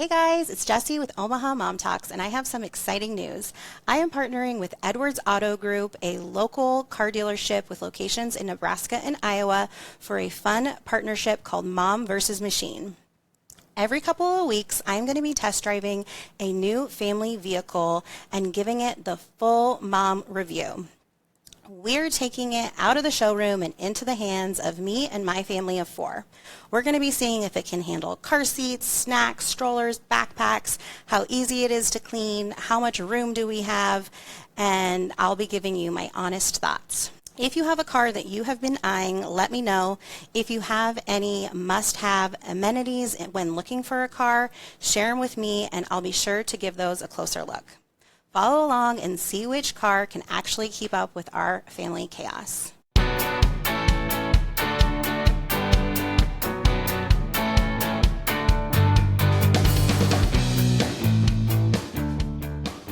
Hey guys, it's Jessie with Omaha Mom Talks, and I have some exciting news. I am partnering with Edwards Auto Group, a local car dealership with locations in Nebraska and Iowa, for a fun partnership called Mom vs. Machine. Every couple of weeks, I'm going to be test driving a new family vehicle and giving it the full mom review. We're taking it out of the showroom and into the hands of me and my family of 4. We're going to be seeing if it can handle car seats, snacks, strollers, backpacks, how easy it is to clean, how much room do we have, and I'll be giving you my honest thoughts. If you have a car that you have been eyeing, let me know. If you have any must-have amenities when looking for a car, share them with me, and I'll be sure to give those a closer look. Follow along and see which car can actually keep up with our family chaos.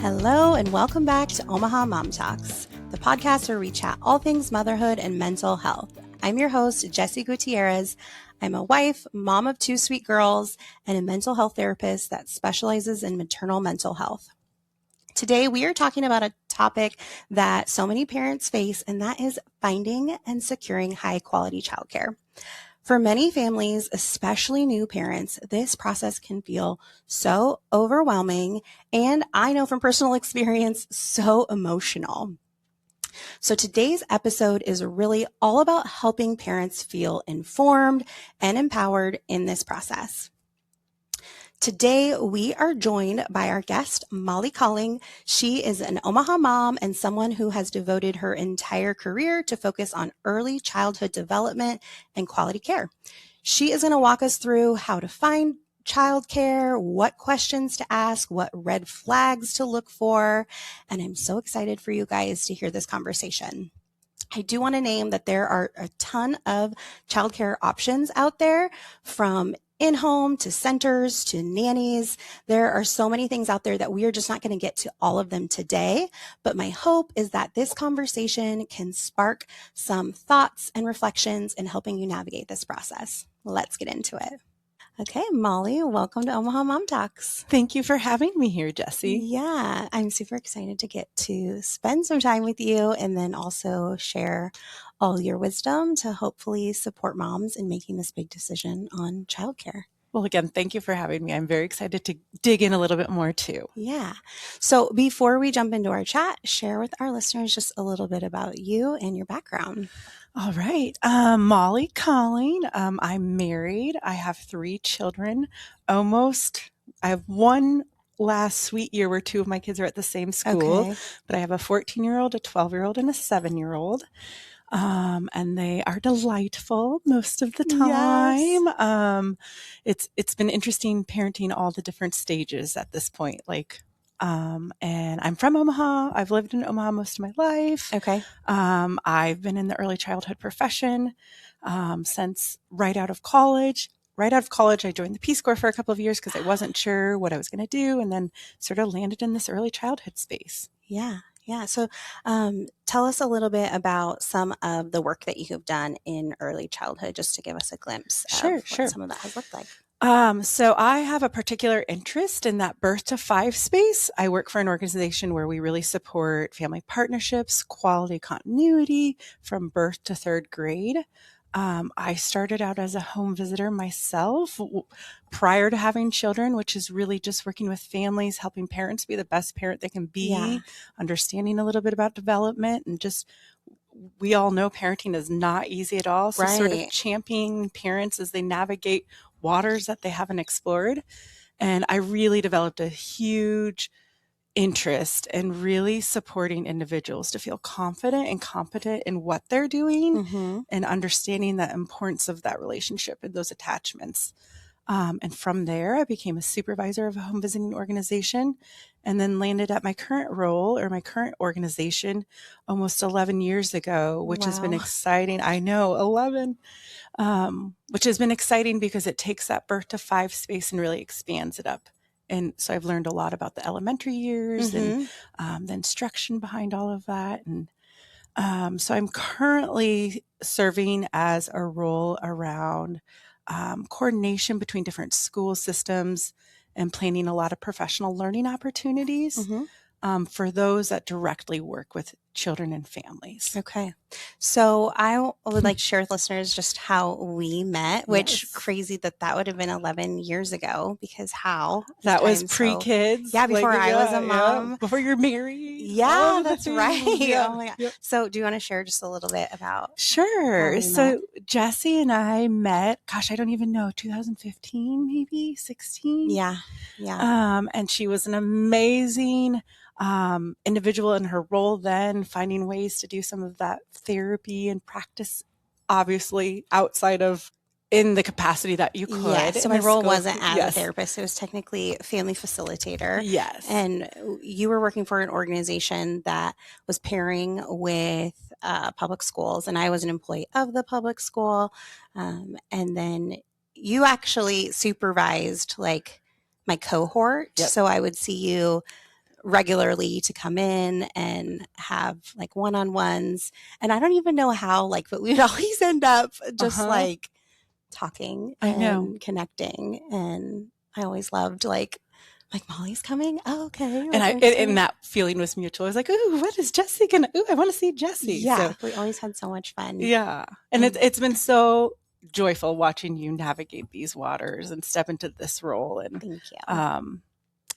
Hello and welcome back to Omaha Mom Talks, the podcast where we chat all things motherhood and mental health. I'm your host, Jessie Gutierrez. I'm a wife, mom of 2 sweet girls, and a mental health therapist that specializes in maternal mental health. Today, we are talking about a topic that so many parents face, and that is finding and securing high-quality childcare. For many families, especially new parents, this process can feel so overwhelming, and I know from personal experience, so emotional. So today's episode is really all about helping parents feel informed and empowered in this process. Today, we are joined by our guest, Molly Colling. She is an Omaha mom and someone who has devoted her entire career to focus on early childhood development and quality care. She is going to walk us through how to find childcare, what questions to ask, what red flags to look for, and I'm so excited for you guys to hear this conversation. I do want to name that there are a ton of childcare options out there, from in-home to centers to nannies. There are so many things out there that we are just not going to get to all of them today. But my hope is that this conversation can spark some thoughts and reflections in helping you navigate this process. Let's get into it. Okay, Molly, welcome to Omaha Mom Talks. Thank you for having me here, Jessie. Yeah, I'm super excited to get to spend some time with you and then also share all your wisdom to hopefully support moms in making this big decision on childcare. Well, again, thank you for having me. I'm very excited to dig in a little bit more too. Yeah. So before we jump into our chat, share with our listeners just a little bit about you and your background. All right. Molly Colling. I'm married. I have 3 children. I have one last sweet year where 2 of my kids are at the same school, but I have a 14-year-old, a 12-year-old, and a 7-year-old. And they are delightful most of the time. Yes. It's been interesting parenting all the different stages at this point. And I'm from Omaha. I've lived in Omaha most of my life. Okay. I've been in the early childhood profession since right out of college. Right out of college, I joined the Peace Corps for a couple of years because I wasn't sure what I was going to do, and then sort of landed in this early childhood space. Yeah. Yeah. So tell us a little bit about some of the work that you have done in early childhood, just to give us a glimpse of what some of that has looked like. So I have a particular interest in that birth to 5 space. I work for an organization where we really support family partnerships, quality continuity from birth to 3rd grade. I started out as a home visitor myself prior to having children, which is really just working with families, helping parents be the best parent they can be, understanding a little bit about development, and just, we all know parenting is not easy at all. So sort of championing parents as they navigate waters that they haven't explored. And I really developed a huge interest in really supporting individuals to feel confident and competent in what they're doing, and understanding the importance of that relationship and those attachments. And from there, I became a supervisor of a home visiting organization, and then landed at my current role, or my current organization, almost 11 years ago, which has been exciting. I know, 11, which has been exciting because it takes that birth to 5 space and really expands it up. And so I've learned a lot about the elementary years and the instruction behind all of that. And so I'm currently serving as a role around coordination between different school systems and planning a lot of professional learning opportunities for those that directly work with children and families. Okay. So I would like to share with listeners just how we met, which crazy that would have been 11 years ago, because that was pre-kids. Yeah, before I was a mom. Yeah. Before you're married. Yeah, that's right. Yeah. Oh my God. Yep. So do you want to share just a little bit about? Sure. So Jessie and I met, gosh, I don't even know, 2015, maybe 16. Yeah. Yeah. And she was an amazing individual in her role then, finding ways to do some of that therapy and practice, obviously outside of in the capacity that you could. Yeah, so my role wasn't as a therapist. It was technically family facilitator. Yes. And you were working for an organization that was pairing with public schools, and I was an employee of the public school. And then you actually supervised like my cohort. Yep. So I would see you regularly to come in and have like one-on-ones. And I don't even know how, like, but we'd always end up just like talking and connecting. And I always loved like Molly's coming. Oh, okay. And that feeling was mutual. I was like, ooh, what is Jessie gonna, ooh, I want to see Jessie. Yeah. So, we always had so much fun. Yeah. And it's been so joyful watching you navigate these waters and step into this role. And thank you.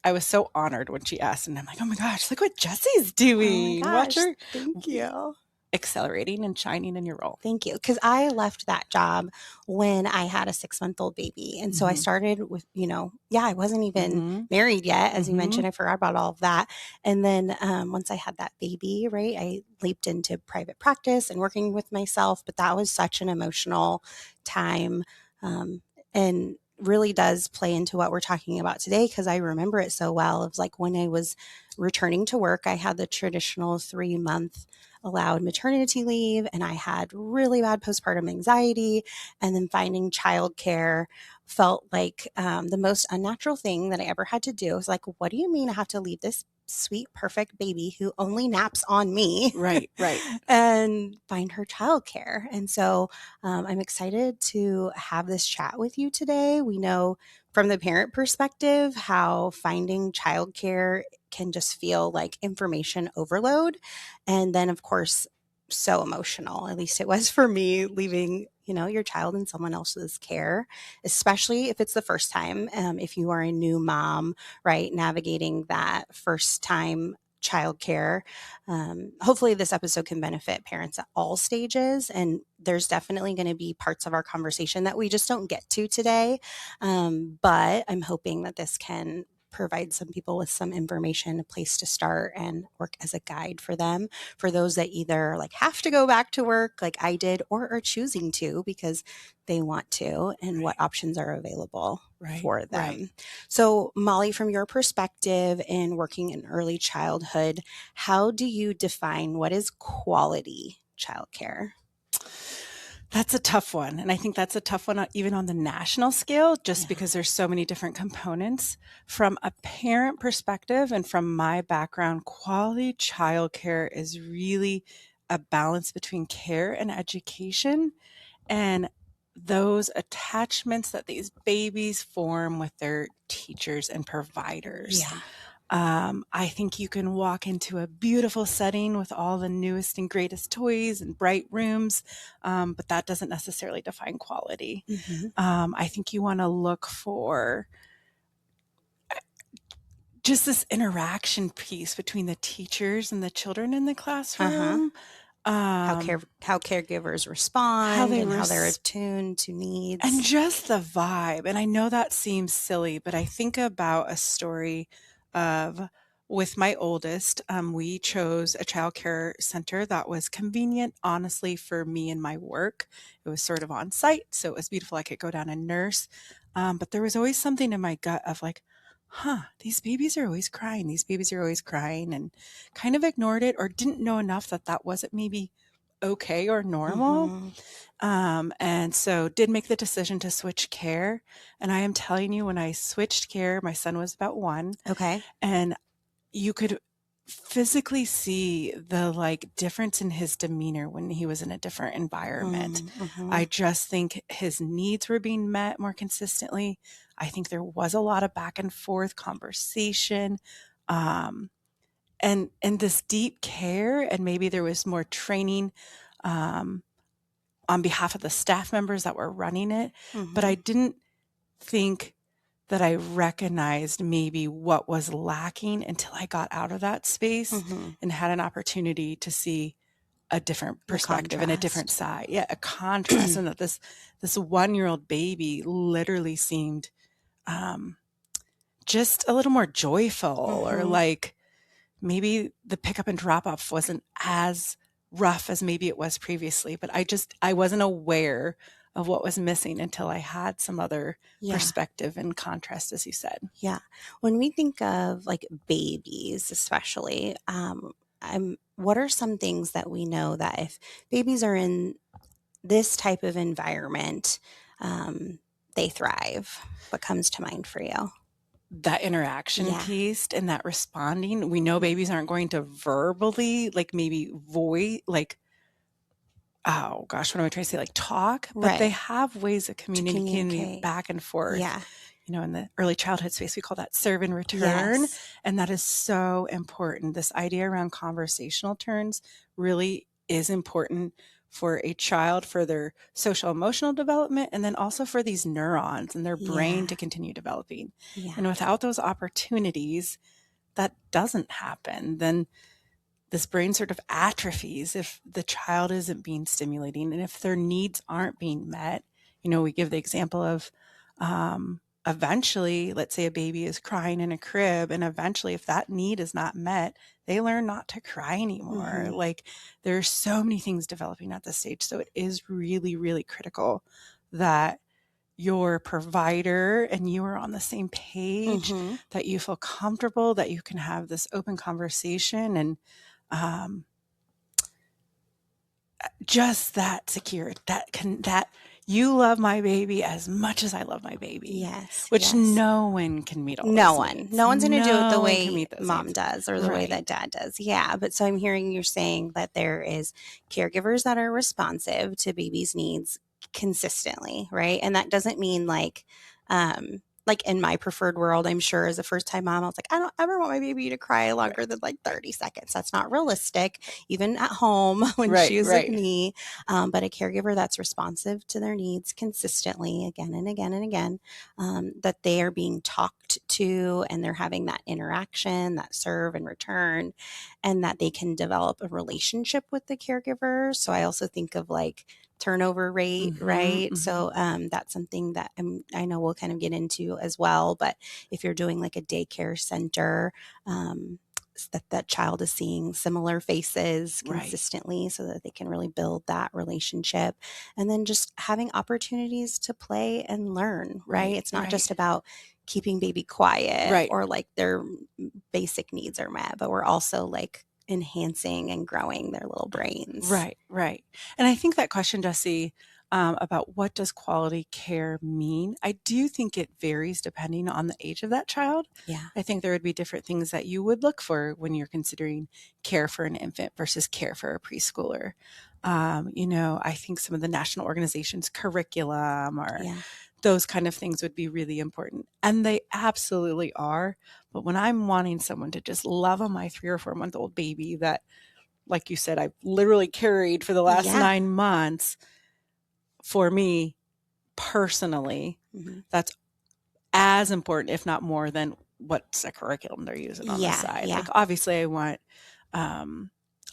I was so honored when she asked, and I'm like, oh my gosh, look what Jessie's doing. Oh Watch her. Thank you. Accelerating and shining in your role. Thank you. Because I left that job when I had a 6-month-old baby. And so I started with, I wasn't even married yet. As you mentioned, I forgot about all of that. And then once I had that baby, right, I leaped into private practice and working with myself. But that was such an emotional time. And really does play into what we're talking about today, because I remember it so well. Of like when I was returning to work, I had the traditional 3-month allowed maternity leave, and I had really bad postpartum anxiety, and then finding childcare felt like the most unnatural thing that I ever had to do. I was like, what do you mean I have to leave this sweet, perfect baby who only naps on me? Right. And find her childcare. And so I'm excited to have this chat with you today. We know from the parent perspective how finding childcare can just feel like information overload. And then, of course, so emotional. At least it was for me, leaving your child in someone else's care, especially if it's the first time. If you are a new mom, right, navigating that first time childcare. Hopefully this episode can benefit parents at all stages. And there's definitely going to be parts of our conversation that we just don't get to today. But I'm hoping that this can provide some people with some information, a place to start, and work as a guide for them, for those that either like have to go back to work like I did, or are choosing to because they want to, and what options are available for them. So Molly, from your perspective in working in early childhood, how do you define what is quality childcare? That's a tough one. And I think that's a tough one even on the national scale, just because there's so many different components. From a parent perspective and from my background, quality childcare is really a balance between care and education, and those attachments that these babies form with their teachers and providers. Yeah. I think you can walk into a beautiful setting with all the newest and greatest toys and bright rooms, but that doesn't necessarily define quality. I think you want to look for just this interaction piece between the teachers and the children in the classroom. How caregivers respond, how they're attuned to needs. And just the vibe. And I know that seems silly, but I think about a story with my oldest. We chose a childcare center that was convenient, honestly, for me and my work. It was sort of on site, so it was beautiful. I could go down and nurse. But there was always something in my gut of like, these babies are always crying. These babies are always crying, and kind of ignored it or didn't know enough that wasn't maybe okay or normal. And so did make the decision to switch care. And I am telling you, when I switched care, my son was about 1. Okay. And you could physically see the like difference in his demeanor when he was in a different environment. I just think his needs were being met more consistently. I think there was a lot of back and forth conversation, and this deep care, and maybe there was more training on behalf of the staff members that were running it. But I didn't think that I recognized maybe what was lacking until I got out of that space and had an opportunity to see a different perspective and a different side. Yeah, a contrast. And that this 1-year-old baby literally seemed just a little more joyful, or like maybe the pickup and drop off wasn't as rough as maybe it was previously, but I wasn't aware of what was missing until I had some other perspective and contrast, as you said. Yeah. When we think of like babies, especially, what are some things that we know that if babies are in this type of environment, they thrive? What comes to mind for you? That interaction piece and that responding. We know babies aren't going to verbally, like maybe like, oh gosh, what am I trying to say? Like talk, but they have ways of communicating back and forth. Yeah. You know, in the early childhood space, we call that serve and return. And that is so important. This idea around conversational turns really is important for a child, for their social emotional development, and then also for these neurons and their brain to continue developing. And without those opportunities, that doesn't happen. Then this brain sort of atrophies if the child isn't being stimulating and if their needs aren't being met. You know, we give the example of eventually, let's say a baby is crying in a crib, and eventually if that need is not met, they learn not to cry anymore. Like there's so many things developing at this stage. So it is really, really critical that your provider and you are on the same page, that you feel comfortable, that you can have this open conversation, and just that secure, that you love my baby as much as I love my baby. Yes. Which no one can meet all No those one. needs. No one's going to do it the way can meet those mom needs. does or the way that dad does. Yeah. But so I'm hearing you're saying that there is caregivers that are responsive to baby's needs consistently, right? And that doesn't mean like in my preferred world, I'm sure as a first time mom, I was like, I don't ever want my baby to cry longer than like 30 seconds. That's not realistic, even at home when she was with me. But a caregiver that's responsive to their needs consistently, again and again and again, that they are being talked to and they're having that interaction, that serve and return, and that they can develop a relationship with the caregiver. So I also think of like turnover rate, right? So that's something that I know we'll kind of get into as well. But if you're doing like a daycare center, that child is seeing similar faces consistently so that they can really build that relationship. And then just having opportunities to play and learn, right? It's not just about keeping baby quiet or like their basic needs are met, but we're also like enhancing and growing their little brains. Right. And I think that question, Jessie, about what does quality care mean, I do think it varies depending on the age of that child. Yeah. I think there would be different things that you would look for when you're considering care for an infant versus care for a preschooler. I think some of the national organizations' curriculum or those kind of things would be really important. And they absolutely are. But when I'm wanting someone to just love on my 3 or 4 month old baby that, like you said, I've literally carried for the last 9 months, for me personally, that's as important, if not more, than what's the curriculum they're using on the side. Like obviously I want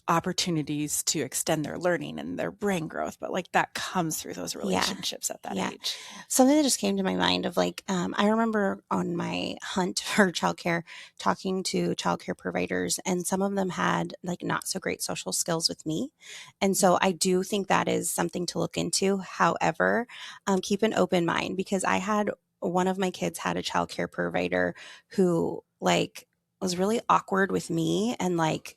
opportunities to extend their learning and their brain growth, but like that comes through those relationships at that age. Something that just came to my mind of like, I remember on my hunt for childcare, talking to childcare providers, and some of them had like not so great social skills with me. And so I do think that is something to look into. However, keep an open mind, because one of my kids had a childcare provider who like was really awkward with me and like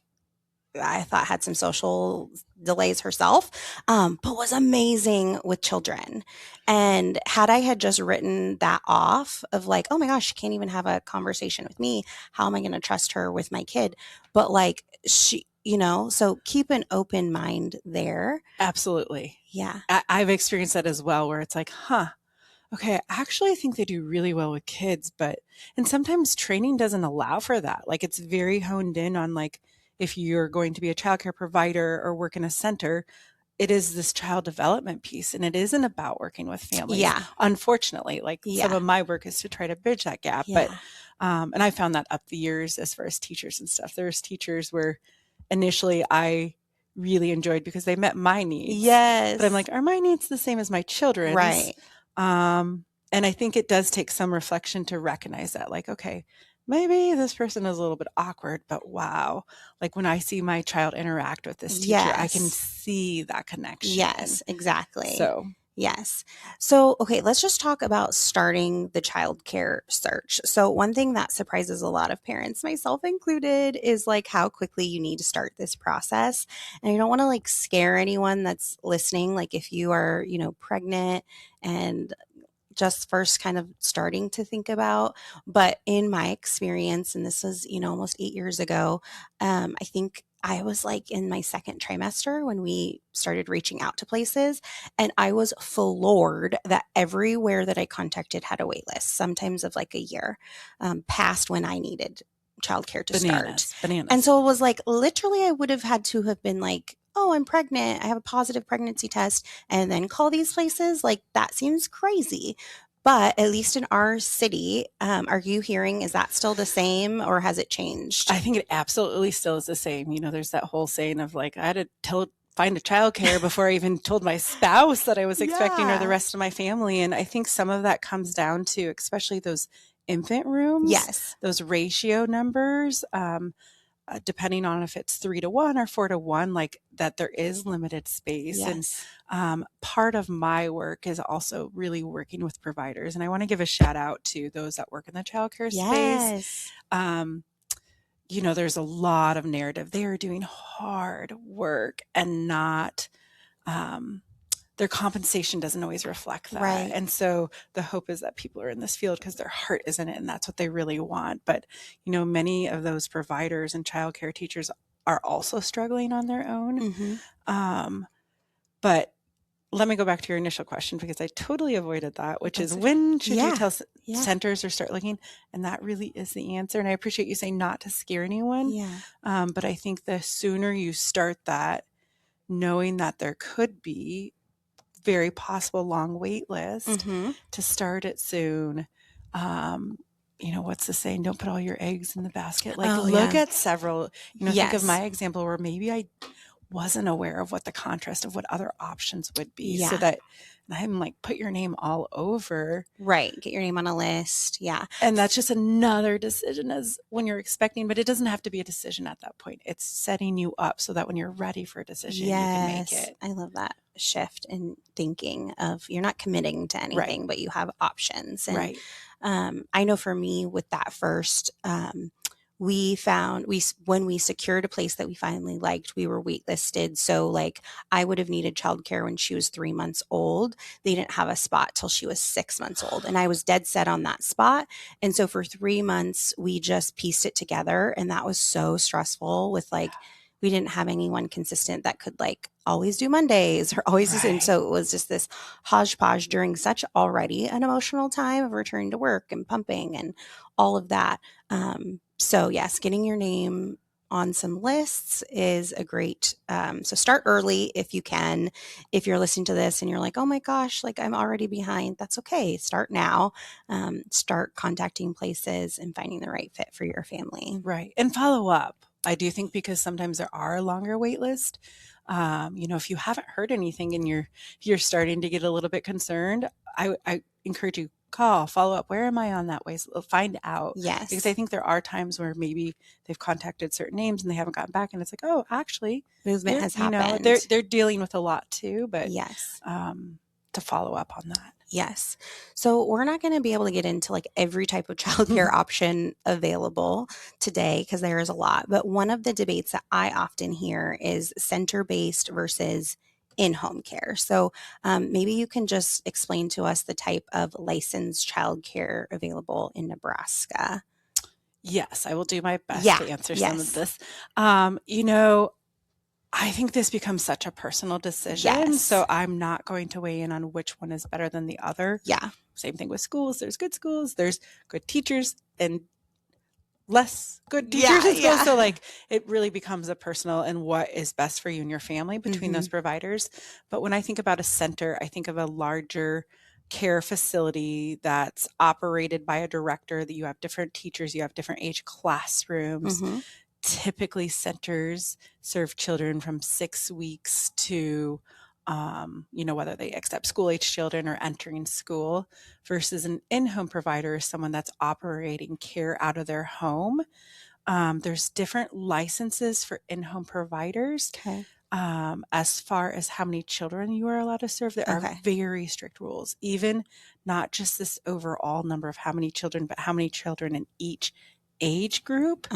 I thought had some social delays herself, but was amazing with children. And had I had just written that off of like, oh my gosh, she can't even have a conversation with me. How am I going to trust her with my kid? But like she, so keep an open mind there. Absolutely. Yeah. I've experienced that as well, where it's like, okay, I actually think they do really well with kids, and sometimes training doesn't allow for that. Like it's very honed in on like, if you're going to be a childcare provider or work in a center, it is this child development piece, and it isn't about working with families. Yeah. Unfortunately, like some Yeah. of my work is to try to bridge that gap. Yeah. But, and I found that up the years as far as teachers and stuff. There's teachers where initially I really enjoyed because they met my needs. Yes. But I'm like, are my needs the same as my children's? Right. And I think it does take some reflection to recognize that, like, okay, maybe this person is a little bit awkward, but wow, like when I see my child interact with this teacher, I can Yes. see that connection. Yes, exactly. So, yes. So, okay, let's just talk about starting the childcare search. So, one thing that surprises a lot of parents, myself included, is like how quickly you need to start this process. And I don't want to like scare anyone that's listening. Like, if you are, pregnant and just first kind of starting to think about. But in my experience, and this was, almost 8 years ago, I think I was like in my second trimester when we started reaching out to places, and I was floored that everywhere that I contacted had a wait list, sometimes of like a year, past when I needed childcare to start. Bananas. And so it was like literally I would have had to have been like, oh, I'm pregnant. I have a positive pregnancy test, and then call these places. Like that seems crazy. But at least in our city, are you hearing, is that still the same or has it changed? I think it absolutely still is the same. There's that whole saying of like, I had to find a childcare before I even told my spouse that I was expecting or the rest of my family. And I think some of that comes down to, especially those infant rooms. Yes. Those ratio numbers, depending on if it's 3-1 or 4-1, like that there is limited space. Yes. And part of my work is also really working with providers. And I want to give a shout out to those that work in the childcare space. There's a lot of narrative. They are doing hard work and not, their compensation doesn't always reflect that. Right. And so the hope is that people are in this field because their heart is in it and that's what they really want. But, many of those providers and childcare teachers are also struggling on their own. Mm-hmm. But let me go back to your initial question because I totally avoided that, which is when should you tell centers or start looking? And that really is the answer. And I appreciate you saying not to scare anyone. Yeah. But I think the sooner you start that, knowing that there could be very possible long wait list, to start it soon. What's the saying? Don't put all your eggs in the basket. Like look at several, think of my example where maybe I wasn't aware of what the contrast of what other options would be. So that I'm like, put your name all over. Right. Get your name on a list. Yeah. And that's just another decision as when you're expecting, but it doesn't have to be a decision at that point. It's setting you up so that when you're ready for a decision, you can make it. I love that shift in thinking of you're not committing to anything, but you have options. And I know for me with that first, we found when we secured a place that we finally liked, we were waitlisted. So like I would have needed childcare when she was 3 months old. They didn't have a spot till she was 6 months old. And I was dead set on that spot. And so for 3 months, we just pieced it together. And that was so stressful with like, we didn't have anyone consistent that could like always do Mondays or always do. And so it was just this hodgepodge during such already an emotional time of returning to work and pumping and all of that. So yes, getting your name on some lists is a great, so start early if you can. If you're listening to this and you're like, oh my gosh, like I'm already behind, that's okay. Start now. Start contacting places and finding the right fit for your family. Right. And follow up. I do think because sometimes there are a longer wait list. If you haven't heard anything and you're starting to get a little bit concerned, I encourage you, follow up. Where am I on that way? So find out. Yes. Because I think there are times where maybe they've contacted certain names and they haven't gotten back. And it's like, oh, actually movement has happened. They're dealing with a lot too, but yes, to follow up on that. Yes. So we're not going to be able to get into like every type of childcare option available today because there is a lot. But one of the debates that I often hear is center-based versus in-home care. So maybe you can just explain to us the type of licensed childcare available in Nebraska. Yes, I will do my best Yeah. to answer some of Yes. this. I think this becomes such a personal decision. Yes. So I'm not going to weigh in on which one is better than the other. Yeah. Same thing with schools. There's good teachers, and less good teachers Yeah. in schools. Yeah. So like it really becomes a personal and what is best for you and your family between those providers. But when I think about a center, I think of a larger care facility that's operated by a director, that you have different teachers, you have different age classrooms. Mhm. Typically centers serve children from 6 weeks to whether they accept school age children or entering school, versus an in-home provider is someone that's operating care out of their home. There's different licenses for in-home providers. Okay. As far as how many children you are allowed to serve, there are Okay. very strict rules, even not just this overall number of how many children, but how many children in each age group.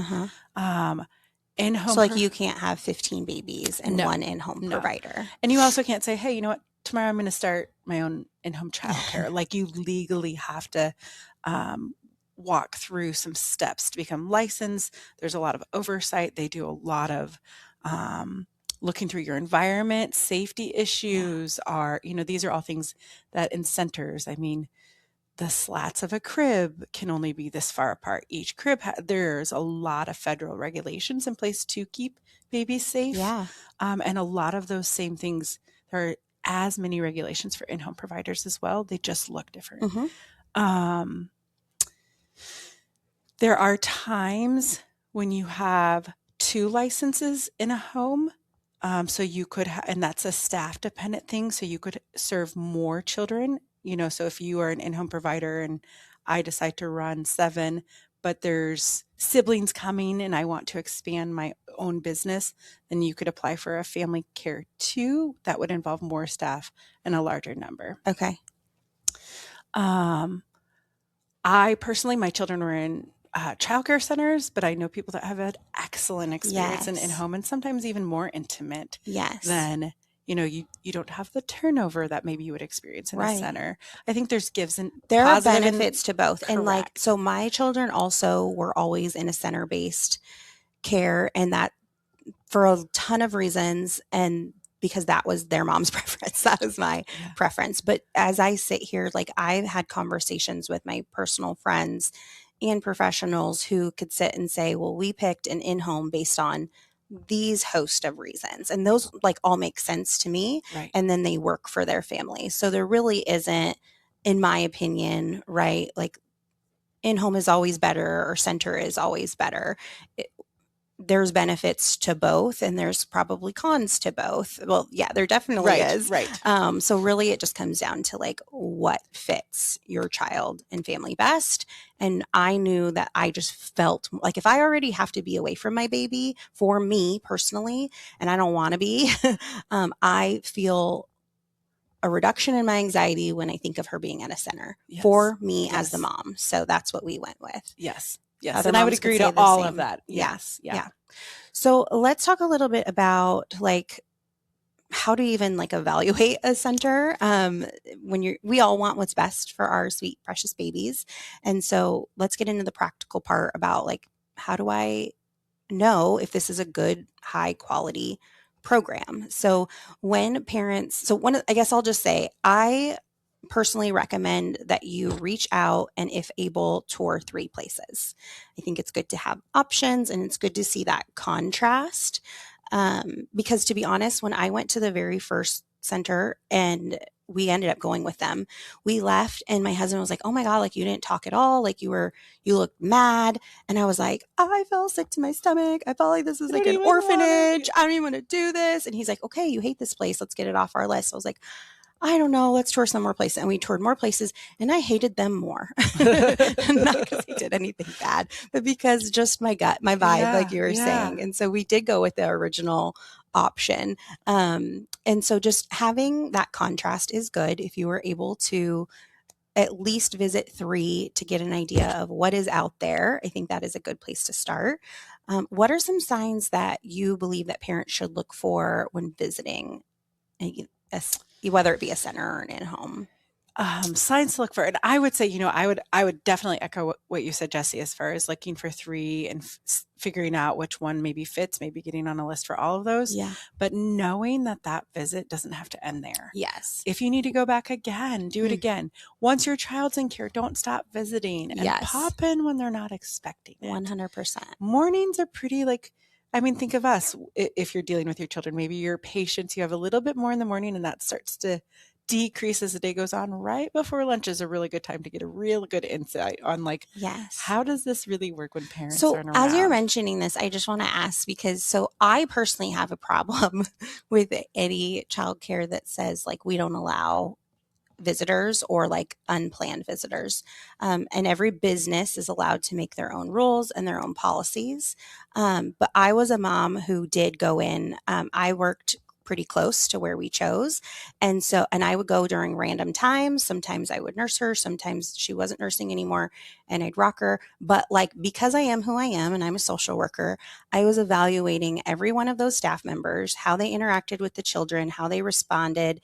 In-home. So like you can't have 15 babies and No, one in-home no. provider. And you also can't say, hey, you know what, tomorrow I'm going to start my own in-home childcare. Like you legally have to walk through some steps to become licensed. There's a lot of oversight. They do a lot of looking through your environment. Safety issues are, these are all things that in centers, I mean, the slats of a crib can only be this far apart. Each crib, there's a lot of federal regulations in place to keep babies safe. Yeah. And a lot of those same things, there are as many regulations for in-home providers as well. They just look different. There are times when you have 2 licenses in a home. So you could, and that's a staff dependent thing. So you could serve more children, so if you are an in-home provider and I decide to run 7, but there's siblings coming and I want to expand my own business, then you could apply for a family care 2 that would involve more staff and a larger number. Okay. I personally, my children were in childcare centers, but I know people that have had excellent experience in home, and sometimes even more intimate than, you don't have the turnover that maybe you would experience in a center. I think there's there are benefits to both. Correct. And like, so my children also were always in a center-based care, and that for a ton of reasons, and because that was their mom's preference. That was my preference. But as I sit here, like I've had conversations with my personal friends and professionals who could sit and say, well, we picked an in-home based on these host of reasons. And those like all make sense to me. Right. And then they work for their family. So there really isn't, in my opinion, right? Like in-home is always better or center is always better. There's benefits to both and there's probably cons to both. Well, yeah, there definitely is. Right. So really it just comes down to like what fits your child and family best. And I knew that I just felt like if I already have to be away from my baby for me personally, and I don't want to be, I feel a reduction in my anxiety when I think of her being at a center for me as the mom. So that's what we went with. Yes. Other And I would agree to all of that. Yes. Yeah. So let's talk a little bit about like how to even like evaluate a center when we all want what's best for our sweet precious babies. And so let's get into the practical part about like how do I know if this is a good high quality program. So when parents, I guess I'll just say I personally recommend that you reach out and if able tour 3 places. I think it's good to have options and it's good to see that contrast. Because to be honest, when I went to the very first center and we ended up going with them, we left and my husband was like, oh my God, like you didn't talk at all. Like you looked mad. And I was like, I felt sick to my stomach. I felt like this was like an orphanage. I don't even want to do this. And he's like, okay, you hate this place. Let's get it off our list. I was like, I don't know, let's tour some more places. And we toured more places and I hated them more. Not because they did anything bad, but because just my gut, my vibe, like Yeah, you were yeah. saying. And so we did go with the original option. And so just having that contrast is good if you were able to at least visit 3 to get an idea of what is out there. I think that is a good place to start. What are some signs that you believe that parents should look for when visiting, whether it be a center or an in-home? Signs to look for, and I would say, I would definitely echo what you said, Jessie, as far as looking for 3 and figuring out which one maybe fits, maybe getting on a list for all of those. Yeah. But knowing that that visit doesn't have to end there. Yes. If you need to go back again, do it again. Once your child's in care, don't stop visiting and Yes. pop in when they're not expecting it. 100%. Mornings are pretty think of us. If you're dealing with your children, maybe your patience, you have a little bit more in the morning and that starts to decrease as the day goes on. Right before lunch is a really good time to get a real good insight on Yes. how does this really work when parents So aren't around? as you're mentioning this, I just want to ask, because so I personally have a problem with any childcare that says like we don't allow visitors or like unplanned visitors. And every business is allowed to make their own rules and their own policies. But I was a mom who did go in. I worked pretty close to where we chose. And I would go during random times. Sometimes I would nurse her. Sometimes she wasn't nursing anymore and I'd rock her. But like, because I am who I am and I'm a social worker, I was evaluating every one of those staff members, how they interacted with the children, how they responded.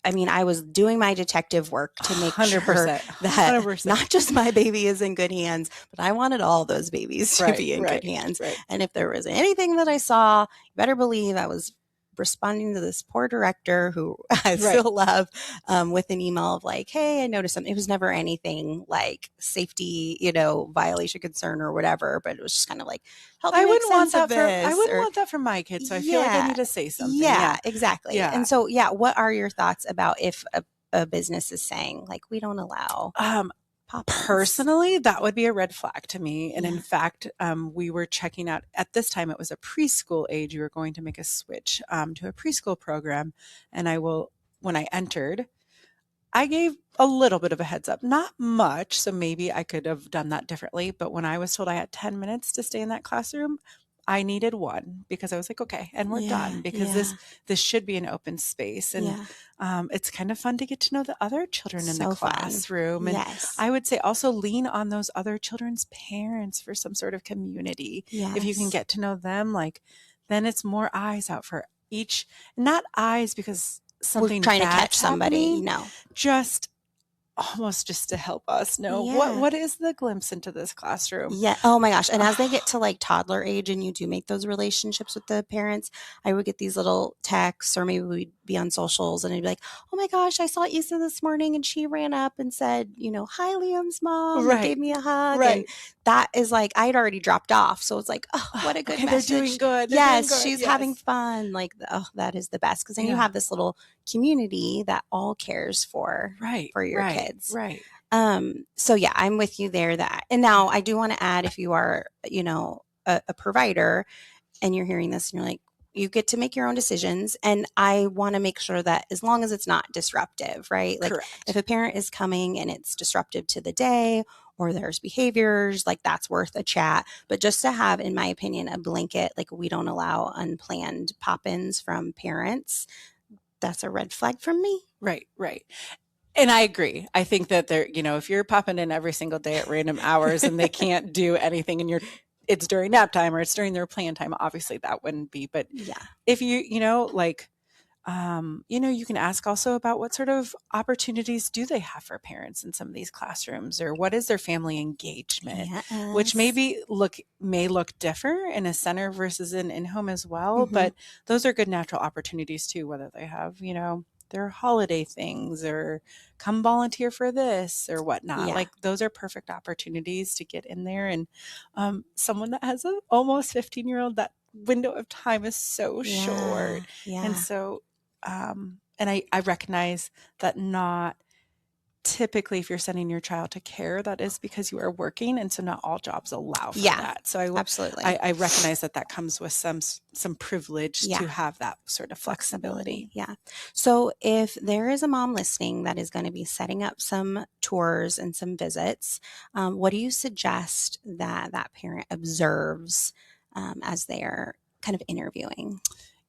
I was doing my detective work to make 100%, sure that 100%. Not just my baby is in good hands, but I wanted all those babies to be in good hands. Right. And if there was anything that I saw, you better believe I was responding to this poor director who I still love with an email of like, hey, I noticed something. It was never anything like safety, violation concern or whatever, but it was just kind of like, help me make sense of this. I wouldn't want that for my kids. So I feel like I need to say something. Yeah, exactly. Yeah. And so, what are your thoughts about if a business is saying like, we don't allow personally, that would be a red flag to me. And in fact, we were checking out at this time, it was a preschool age. We were going to make a switch to a preschool program. And when I entered, I gave a little bit of a heads up, not much. So maybe I could have done that differently. But when I was told I had 10 minutes to stay in that classroom, I needed 1 because I was like, okay, and we're done because this should be an open space. And it's kind of fun to get to know the other children in the classroom. Fun. And I would say also lean on those other children's parents for some sort of community. If you can get to know them, then it's more eyes out for each, not eyes because something we're trying to catch somebody. No, just almost just to help us know what is the glimpse into this classroom. Yeah. Oh my gosh. And as they get to like toddler age and you do make those relationships with the parents, I would get these little texts or maybe we'd be on socials and I'd be like, oh my gosh, I saw Issa this morning and she ran up and said, hi, Liam's mom, and gave me a hug. And that is like, I'd already dropped off. So it's like, oh, what a good message. They're doing good. She's having fun. Like, that is the best. Cause then you have this little community that all cares for your kids. Right. So I'm with you there and now I do want to add, if you are, a provider and you're hearing this and you're like, you get to make your own decisions. And I want to make sure that as long as it's not disruptive, right? Like if a parent is coming and it's disruptive to the day or there's behaviors, like that's worth a chat. But just to have, in my opinion, a blanket, like we don't allow unplanned pop-ins from parents, that's a red flag from me. Right. And I agree. I think that if you're popping in every single day at random hours and they can't do anything and it's during nap time or it's during their playing time, obviously that wouldn't be. But if you can ask also about what sort of opportunities do they have for parents in some of these classrooms, or what is their family engagement, which may look different in a center versus an in-home as well. Mm-hmm. But those are good natural opportunities too, whether they have, their holiday things or come volunteer for this or whatnot. Like those are perfect opportunities to get in there. And someone that has an almost 15-year-old, that window of time is so short. Yeah. And so, and I recognize that not typically, if you're sending your child to care, that is because you are working, and so not all jobs allow for Yeah, that. So absolutely. I recognize that comes with some privilege Yeah. to have that sort of flexibility. Yeah. So if there is a mom listening that is going to be setting up some tours and some visits, what do you suggest that that parent observes as they're kind of interviewing?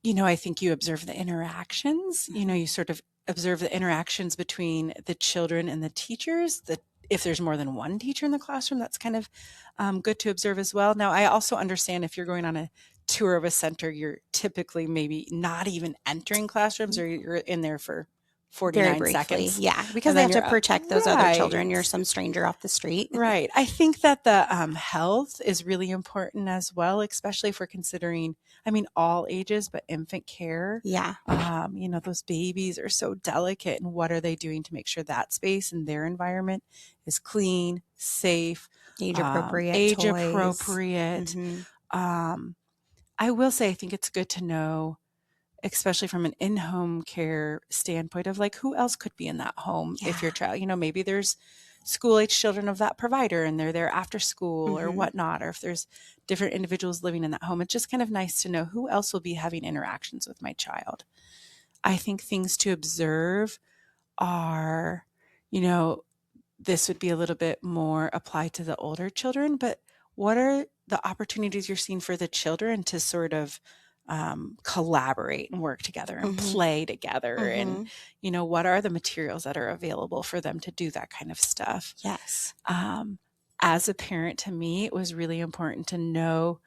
I think you observe the interactions. You sort of observe the interactions between the children and the teachers. If there's more than one teacher in the classroom, that's kind of good to observe as well. Now, I also understand if you're going on a tour of a center, you're typically maybe not even entering classrooms, or you're in there for 49 seconds. Yeah, because And they then have to you're out. protect those other children. Right. You're some stranger off the street. Right. I think that the health is really important as well, especially if we're considering, all ages, but infant care. Yeah. Those babies are so delicate, and what are they doing to make sure that space and their environment is clean, safe, Age appropriate age toys. appropriate. I will say, I think it's good to know, especially from an in-home care standpoint, of like, who else could be in that home if your child, maybe there's school-age children of that provider and they're there after school or whatnot, or if there's different individuals living in that home. It's just kind of nice to know who else will be having interactions with my child. I think things to observe are, this would be a little bit more applied to the older children, but what are the opportunities you're seeing for the children to sort of collaborate and work together and play together? And, what are the materials that are available for them to do that kind of stuff? Yes. As a parent, to me, it was really important to know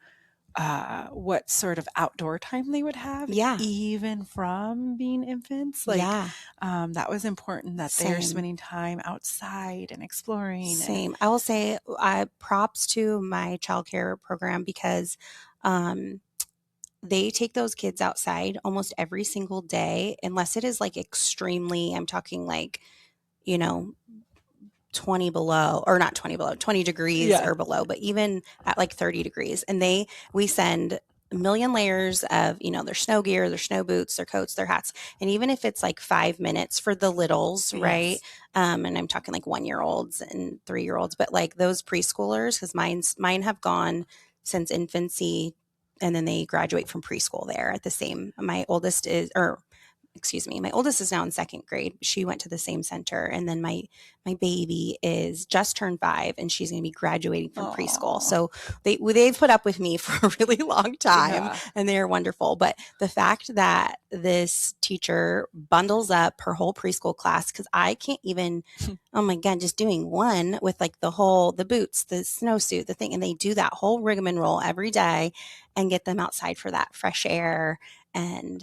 what sort of outdoor time they would have, even from being infants. That was important, that they're spending time outside and exploring. Same. I will say props to my childcare program, because they take those kids outside almost every single day, unless it is like extremely, I'm talking like, 20 below, or not 20 below, 20 degrees or below, but even at like 30 degrees. And we send a million layers of, their snow gear, their snow boots, their coats, their hats. And even if it's like 5 minutes for the littles, right? And I'm talking like 1-year-olds and 3-year-olds, but like those preschoolers, because mine have gone since infancy, and then they graduate from preschool there at the same. My oldest is now in 2nd grade. She went to the same center. And then my baby is just turned 5, and she's going to be graduating from preschool. So they've put up with me for a really long time, and they are wonderful. But the fact that this teacher bundles up her whole preschool class, because I can't even, oh my God, just doing one with like the boots, the snowsuit, the thing. And they do that whole rigmarole every day and get them outside for that fresh air. And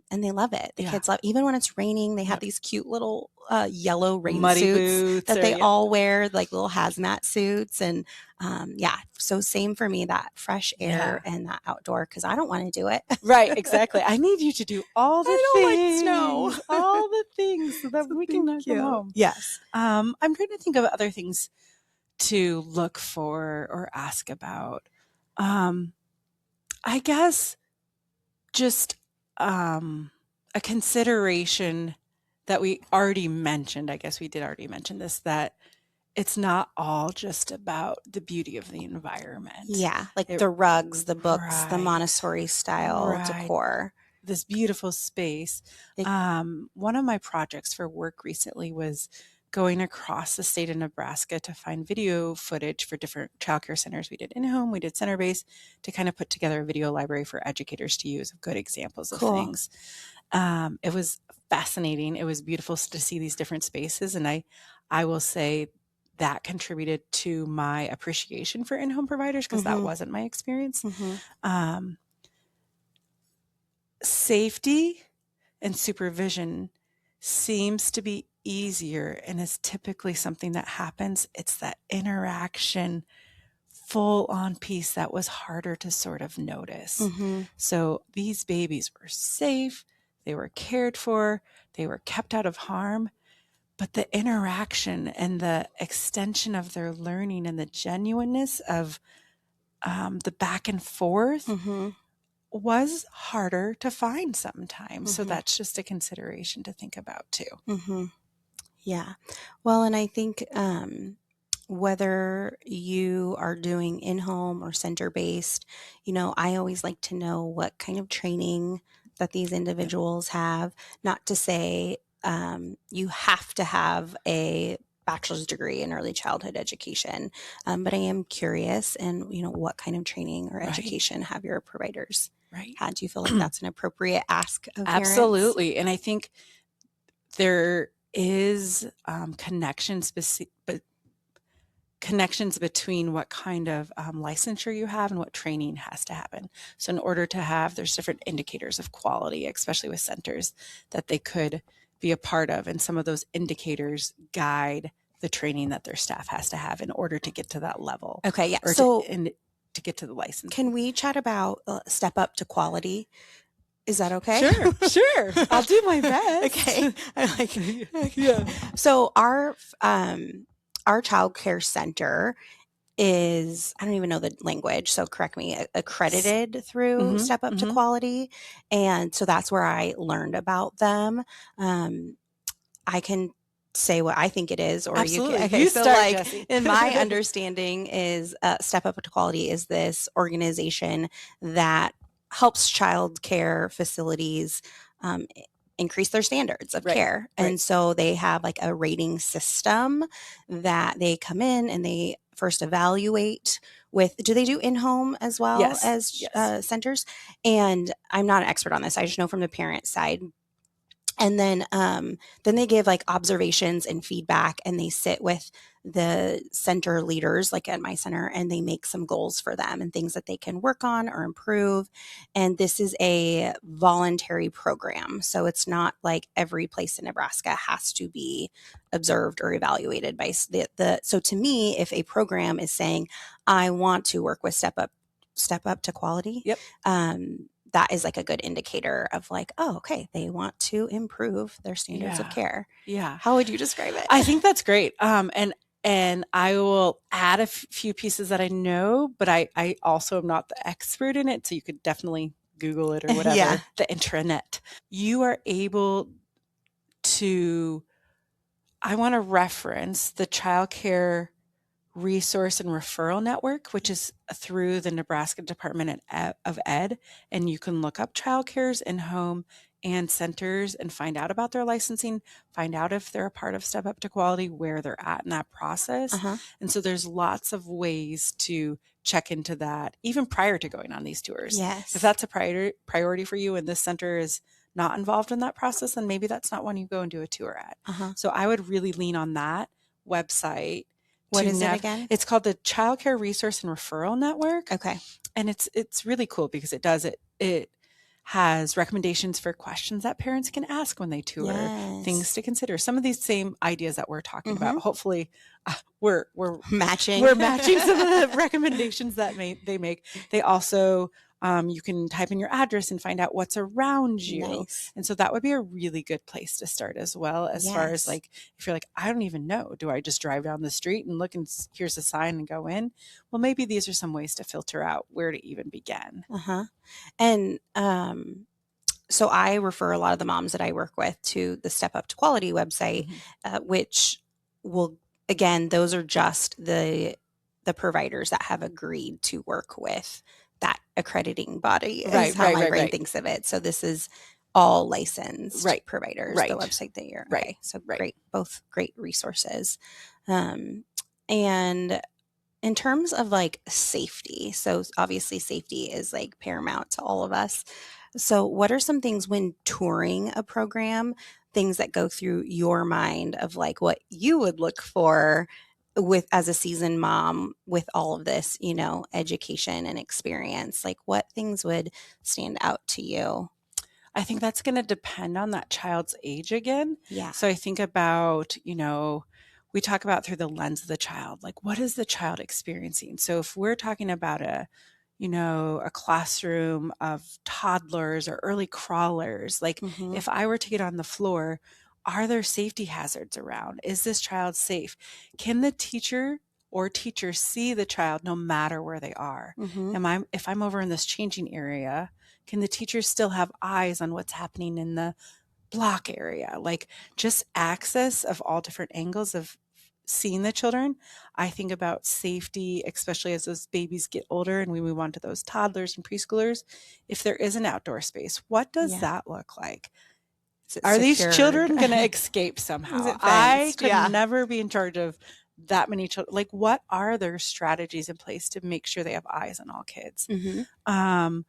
they love it. The kids love, even when it's raining, they have these cute little yellow rain muddy suits boots that they all wear, like little hazmat suits. And so same for me, that fresh air and that outdoor, because I don't want to do it. Right, exactly. I need you to do all the things, like snow. all the things, so that we can come home. Yes. I'm trying to think of other things to look for or ask about. I guess just a consideration that we already mentioned. I guess we did already mention this, that it's not all just about the beauty of the environment. Yeah, like the rugs, the books, the Montessori style decor. This beautiful space. One of my projects for work recently was going across the state of Nebraska to find video footage for different childcare centers. We did in-home, we did center-based, to kind of put together a video library for educators to use of good examples of things. It was fascinating. It was beautiful to see these different spaces. And I will say that contributed to my appreciation for in-home providers, because that wasn't my experience. Safety and supervision seems to be easier, and is typically something that happens. It's that interaction, full on piece, that was harder to sort of notice. So these babies were safe, they were cared for, they were kept out of harm, but the interaction and the extension of their learning and the genuineness of the back and forth was harder to find sometimes. So that's just a consideration to think about too. Yeah. Well, and I think whether you are doing in-home or center-based, I always like to know what kind of training that these Yep. individuals have. Not to say you have to have a bachelor's degree in early childhood education, but I am curious, and what kind of training or Right. education have your providers Right. had? Do you feel like that's an appropriate ask of parents? Absolutely. And I think there is connections between what kind of licensure you have and what training has to happen. So in order to have, there's different indicators of quality, especially with centers, that they could be a part of. And some of those indicators guide the training that their staff has to have in order to get to that level. Okay, yeah. Or So to get to the license. can we chat about step up to quality? Is that okay? Sure. I'll do my best. Okay. I like it. Yeah. So our childcare center is, I don't even know the language, so correct me, accredited through Step Up to Quality. And so that's where I learned about them. I can say what I think it is, or Absolutely. you can. Okay, You so start, Jessie. in my understanding is Step Up to Quality is this organization that helps child care facilities increase their standards of care. And so they have like a rating system that they come in and they first evaluate with. Do they do in-home as well as centers? And I'm not an expert on this. I just know from the parent side. And then they give like observations and feedback, and they sit with the center leaders, like at my center, and they make some goals for them and things that they can work on or improve. And this is a voluntary program. So it's not like every place in Nebraska has to be observed or evaluated by so to me, if a program is saying, I want to work with Step Up to Quality, that is like a good indicator of like, oh, okay, they want to improve their standards of care. Yeah. How would you describe it? I think that's great. And I will add a few pieces that I know, but I also am not the expert in it. So you could definitely Google it or whatever, the intranet. You are able to, I want to reference the Childcare Resource and Referral Network, which is through the Nebraska Department of Ed. And you can look up childcares in home and centers and find out about their licensing, find out if they're a part of Step Up to Quality, where they're at in that process. And so there's lots of ways to check into that, even prior to going on these tours. Yes. If that's a priority for you and this center is not involved in that process, then maybe that's not one you go and do a tour at. So I would really lean on that website. What is it again? It's called the Childcare Resource and Referral Network. Okay. And it's really cool because it has recommendations for questions that parents can ask when they tour, things to consider. Some of these same ideas that we're talking about. Hopefully, we're matching. We're matching some of the recommendations that they make. They also you can type in your address and find out what's around you. Nice. And so that would be a really good place to start as well, as far as like, if you're like, I don't even know, do I just drive down the street and look and here's a sign and go in? Well, maybe these are some ways to filter out where to even begin. And so I refer a lot of the moms that I work with to the Step Up to Quality website, which will, again, those are just the providers that have agreed to work with that accrediting body, is how my brain thinks of it. So this is all licensed providers, the website that you're, okay. So great, both great resources. And in terms of like safety, so obviously safety is like paramount to all of us. So what are some things when touring a program, things that go through your mind of like what you would look for with as a seasoned mom with all of this, education and experience? Like what things would stand out to you? I think that's going to depend on that child's age again. Yeah. So I think about, we talk about through the lens of the child, like what is the child experiencing? So if we're talking about a classroom of toddlers or early crawlers, like if I were to get on the floor, are there safety hazards around? Is this child safe? Can the teacher or teachers see the child no matter where they are? If I'm over in this changing area, can the teachers still have eyes on what's happening in the block area, like just access of all different angles of seeing the children. I think about safety, especially as those babies get older and we move on to those toddlers and preschoolers. If there is an outdoor space, what does Yeah. that look like? Is it Are these secured? children going to escape Is somehow? it I fenced? could Yeah. never be in charge of that many children. Like, what are their strategies in place to make sure they have eyes on all kids? Mm-hmm.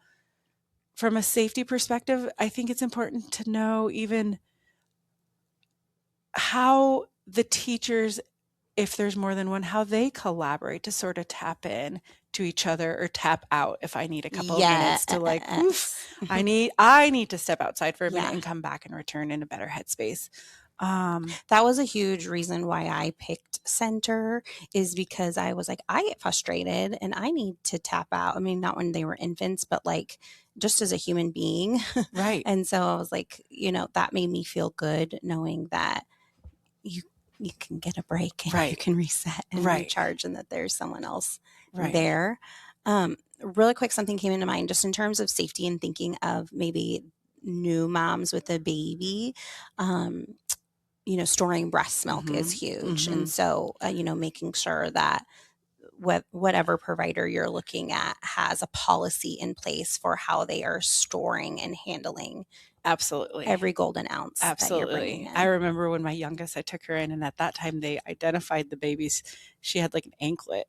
From a safety perspective, I think it's important to know even how the teachers, if there's more than one, how they collaborate to sort of tap in to each other or tap out if I need a couple of minutes to like, oof, I need to step outside for a minute and come back and return in a better headspace. That was a huge reason why I picked center, is because I was like, I get frustrated and I need to tap out. I mean, not when they were infants, but like just as a human being. Right. And so I was like, that made me feel good knowing that you can get a break and you can reset and recharge, and that there's someone else there. Really quick, something came into mind just in terms of safety and thinking of maybe new moms with a baby. Storing breast milk is huge. And so, making sure that whatever provider you're looking at has a policy in place for how they are storing and handling every golden ounce that you're bringing in. I remember when my youngest, I took her in, and at that time they identified the babies. She had like an anklet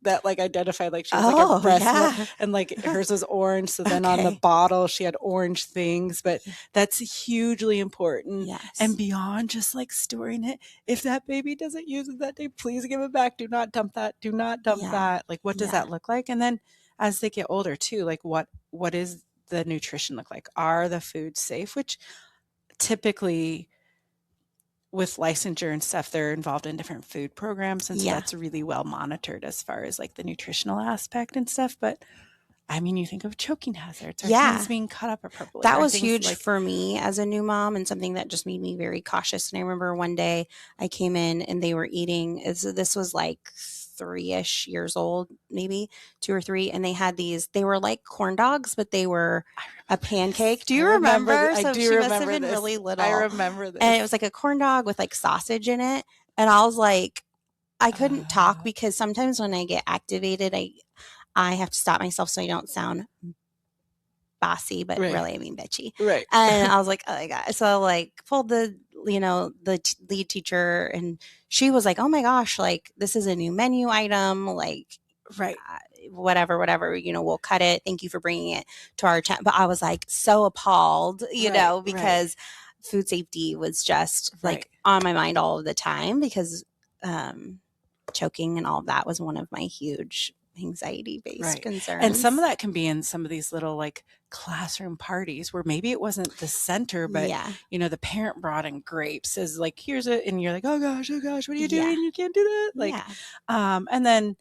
that like identified like she was like a breast milk, and like hers was orange. So then on the bottle she had orange things, but that's hugely important. And beyond just like storing it, if that baby doesn't use it that day, please give it back. Do not dump that. Do not dump that. Like, what does that look like? And then as they get older too, like what is the nutrition look like? Are the foods safe? Which typically with licensure and stuff, they're involved in different food programs. And so that's really well monitored as far as like the nutritional aspect and stuff. But I mean, you think of choking hazards or things being cut up appropriately. That was huge for me as a new mom, and something that just made me very cautious. And I remember one day I came in and they were eating, this was like 3-ish years old, maybe 2 or 3. And they were like corn dogs, but they were a pancake. Do you remember? I do she remember must have been this. really little. I remember this. And it was like a corn dog with like sausage in it. And I was like, I couldn't talk because sometimes when I get activated, I have to stop myself so I don't sound bossy, but really I mean bitchy. Right. And I was like, oh my God. So like pulled the lead teacher, and she was like, oh my gosh, like this is a new menu item, like whatever, we'll cut it. Thank you for bringing it to our tent. But I was like so appalled, because food safety was just like on my mind all of the time, because choking and all of that was one of my huge anxiety-based concerns. And some of that can be in some of these little like classroom parties where maybe it wasn't the center, but the parent brought in grapes as like, here's it. And you're like, oh gosh, what are you doing? You can't do that. Like, and then,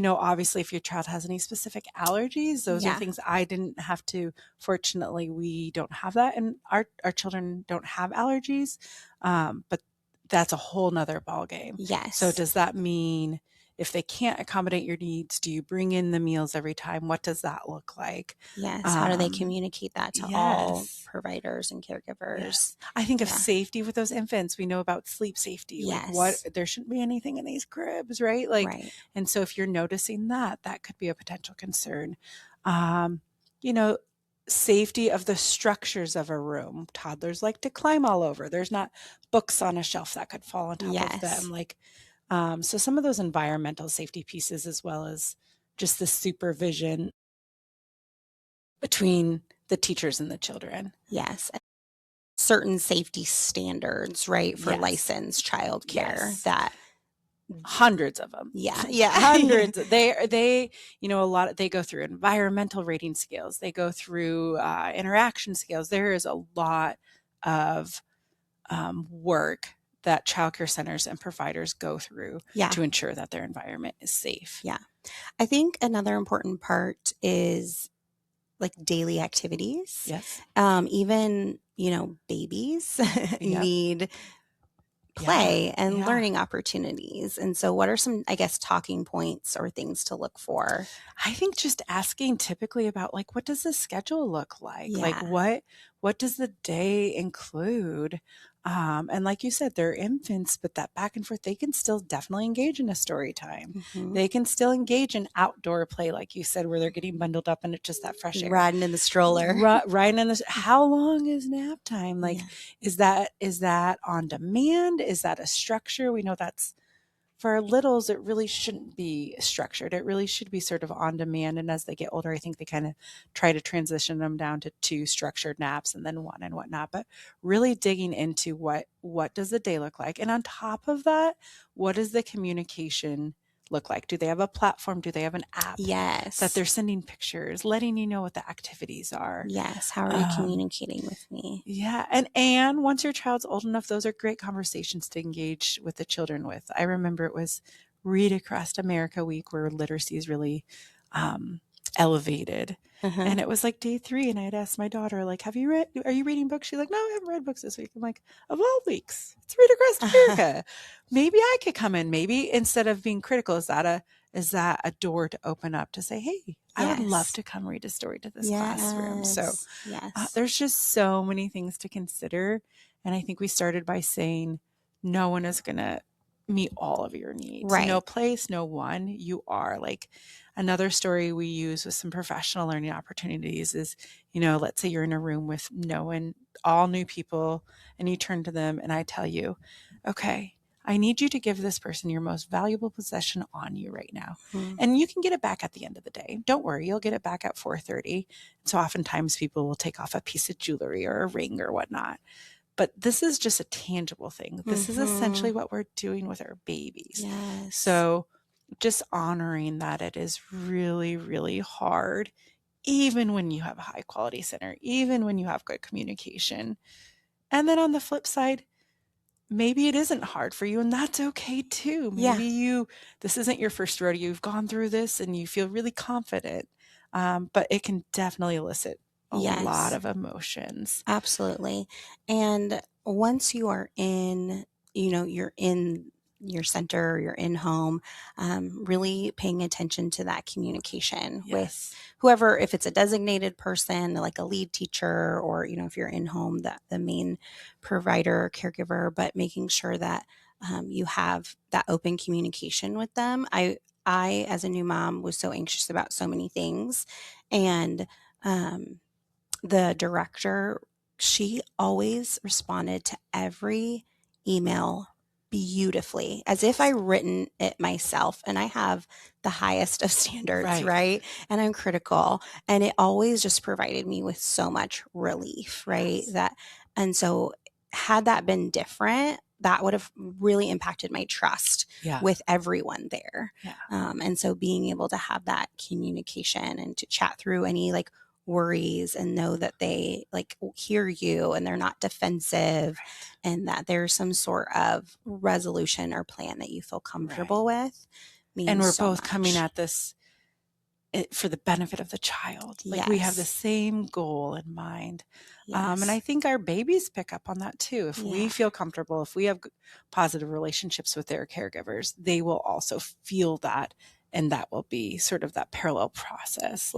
obviously if your child has any specific allergies, those are things I didn't have to, fortunately, we don't have that. And our children don't have allergies. But that's a whole nother ballgame. Yes. So does that mean if they can't accommodate your needs, do you bring in the meals every time? What does that look like? Yes. How do they communicate that to all providers and caregivers? Yes. I think of safety with those infants. We know about sleep safety. Yes. Like there shouldn't be anything in these cribs, right? Like, and so if you're noticing that could be a potential concern. Safety of the structures of a room. Toddlers like to climb all over. There's not books on a shelf that could fall on top of them. Like, so some of those environmental safety pieces, as well as just the supervision between the teachers and the children. Yes. Certain safety standards, right, for licensed childcare that hundreds of them. Hundreds. They a lot. They go through environmental rating scales. They go through interaction scales. There is a lot of work that childcare centers and providers go through to ensure that their environment is safe. Yeah. I think another important part is like daily activities. Yes. Even, babies need play and Yeah. learning opportunities. And so what are some, I guess, talking points or things to look for? I think just asking typically about like, what does the schedule look like? Like Yeah. what does the day include? And like you said, they're infants, but that back and forth, they can still definitely engage in a story time. Mm-hmm. They can still engage in outdoor play, like you said, where they're getting bundled up and it's just that fresh air. Riding in the stroller. Riding in this. How long is nap time? Like, Yeah. is that on demand? Is that a structure? We know that's for our littles, it really shouldn't be structured. It really should be sort of on demand. And as they get older, I think they kind of try to transition them down to 2 structured naps and then 1 and whatnot. But really digging into what does the day look like? And on top of that, what does the communication look like? Do they have a platform? Do they have an app Yes. that they're sending pictures, letting you know what the activities are? Yes. How are you communicating with me? Yeah. And once your child's old enough, those are great conversations to engage with the children with. I remember it was Read Across America week where literacy is really elevated. And it was like day 3. And I had asked my daughter, like, are you reading books? She's like, no, I haven't read books this week. I'm like, of all weeks, it's Read Across America. Maybe I could come in. Maybe instead of being critical, is that a door to open up to say, hey, I would love to come read a story to this classroom. So there's just so many things to consider. And I think we started by saying no one is going to meet all of your needs. Right. No place, no one. You are. Like another story we use with some professional learning opportunities is, let's say you're in a room with all new people and you turn to them and I tell you, okay, I need you to give this person your most valuable possession on you right now. And you can get it back at the end of the day. Don't worry, you'll get it back at 4:30. So oftentimes people will take off a piece of jewelry or a ring or whatnot. But this is just a tangible thing. This is essentially what we're doing with our babies. Yes. So just honoring that it is really, really hard, even when you have a high quality center, even when you have good communication. And then on the flip side, maybe it isn't hard for you and that's okay too. Maybe this isn't your first rodeo. You've gone through this and you feel really confident. But it can definitely elicit a lot of emotions. Absolutely. And once you are in, you're in your center, you're in home, really paying attention to that communication with whoever, if it's a designated person, like a lead teacher, or, if you're in home, the main provider or caregiver, but making sure that you have that open communication with them. I, as a new mom, was so anxious about so many things. And, the director, she always responded to every email beautifully, as if I written it myself. And I have the highest of standards, right? And I'm critical. And it always just provided me with so much relief, right? And so had that been different, that would have really impacted my trust with everyone there. And so being able to have that communication and to chat through any worries and know that they hear you and they're not defensive and that there's some sort of resolution or plan that you feel comfortable with means and we're so both much. Coming at this for the benefit of the child. We have the same goal in mind. And I think our babies pick up on that too. If we feel comfortable, if we have positive relationships with their caregivers, they will also feel that. And that will be sort of that parallel process.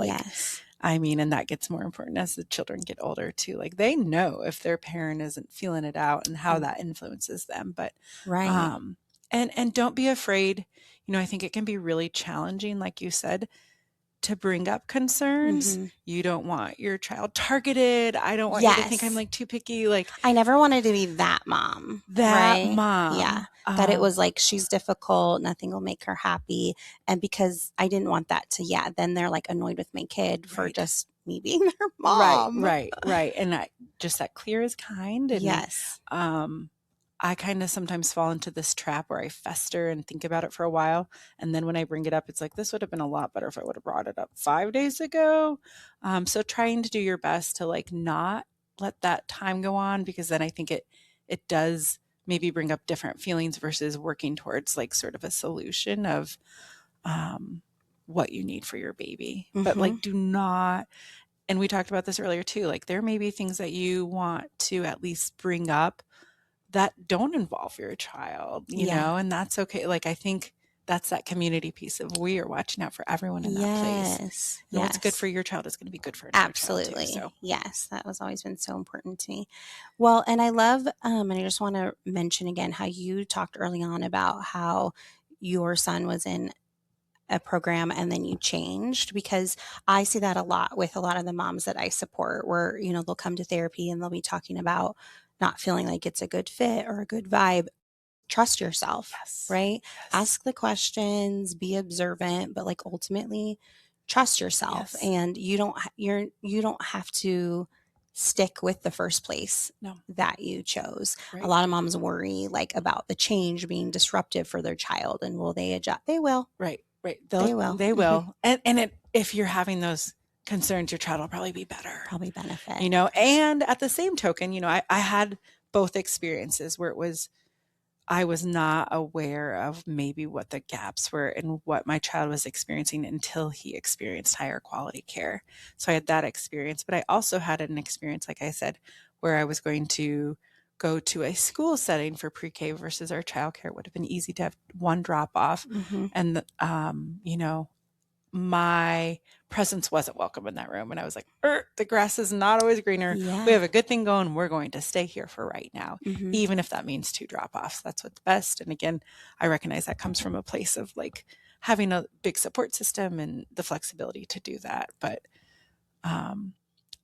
And that gets more important as the children get older too. They know if their parent isn't feeling it out and how that influences them. But, and don't be afraid. I think it can be really challenging, like you said, to bring up concerns. You don't want your child targeted. I don't want you to think I'm too picky. I never wanted to be that mom. Mom. Yeah. That it was she's difficult. Nothing will make her happy. And because I didn't want that to, then they're annoyed with my kid for just me being their mom. Right. And just that clear is kind. And, I kind of sometimes fall into this trap where I fester and think about it for a while. And then when I bring it up, it's this would have been a lot better if I would have brought it up 5 days ago. So trying to do your best to not let that time go on, because then I think it does maybe bring up different feelings versus working towards sort of a solution of what you need for your baby. But do not, and we talked about this earlier too, there may be things that you want to at least bring up, that don't involve your child, you know, and that's okay. Like, I think that's that community piece of we are watching out for everyone in that place. Yes. And what's good Yes. for your child is going to be good for another child too. Absolutely. So Yes. That was always been so important to me. Well, and I love, and I just want to mention again how you talked early on about how your son was in a program and then you changed, because I see that a lot with a lot of the moms that I support where, you know, they'll come to therapy and they'll be talking about not feeling like it's a good fit or a good vibe. Trust yourself, yes. right? Yes. Ask the questions, be observant, but like ultimately trust yourself. Yes. And you don't have to stick with the first place No. that you chose. Right. A lot of moms worry like about the change being disruptive for their child, and will they adjust? They will. Right. They will. They will. If you're having those concerns, your child will probably be better. Probably benefit. You know, and at the same token, you know, I had both experiences where I was not aware of maybe what the gaps were and what my child was experiencing until he experienced higher quality care. So I had that experience, but I also had an experience, like I said, where I was going to go to a school setting for pre-K versus our childcare. It would have been easy to have one drop off. Mm-hmm. And, you know, my presence wasn't welcome in that room. And I was like, the grass is not always greener. Yeah. We have a good thing going. We're going to stay here for right now, Mm-hmm. even if that means 2 drop-offs. That's what's best. And again, I recognize that comes from a place of like having a big support system and the flexibility to do that. But, and